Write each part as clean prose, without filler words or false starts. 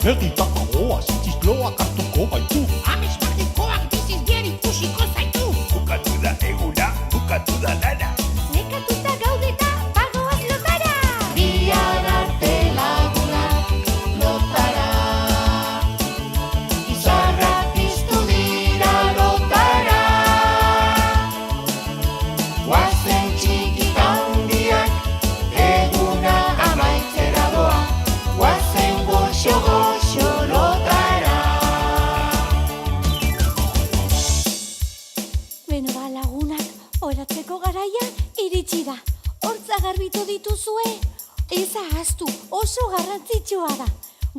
Herritako azizizloak hartuko baitu. Amets magikoak biziz bien ikusiko zaitu. Bukatu da eguna, bukatu da lana. Nekatuta gaudeta, bagoaz lotara. Bihar arte lagunak lotara. Izarrak piztu dira lotara. Guazen txikik handiak, eguna amaitzera doa. Guazen goxo-goxo lotara. Beno ba, lagunak, oratzeko garaia iritsi da. Hortza garbitu dituzue? Ez ahaztu, oso garrantzitsua da.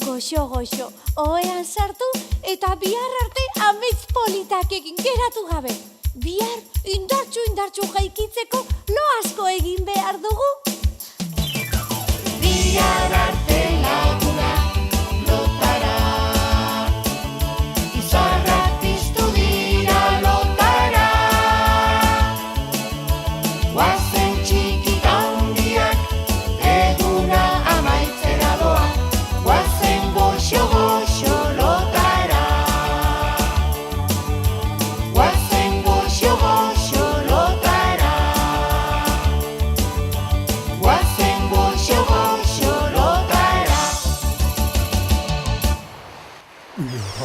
Goxo-goxo, ohean sartu eta bihar arte amets politak egin geratu gabe. Bihar indartsu jaikitzeko lo asko egin behar dugu. Bihar arte lagunak lotara. Izarrak piztu dira lotara. Guazen txikik handiak, eguna amaitzera doa. Guazen goxo-goxo lotara. Guazen goxo-goxo lotara. Guazen goxo-goxo lotara.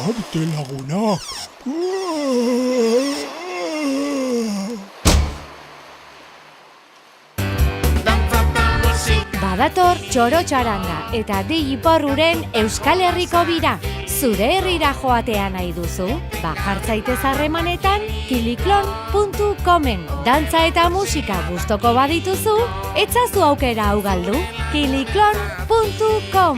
Arte lagunak. Badator txoro txaranga eta di iporruren Euskal Herriko bira. Zure herrira joatea nahi duzu? Jartzaitez harremanetan kiliklon.comen. Dantza eta musika gustoko badituzu, etzazu aukera hau galdu. kiliklon.com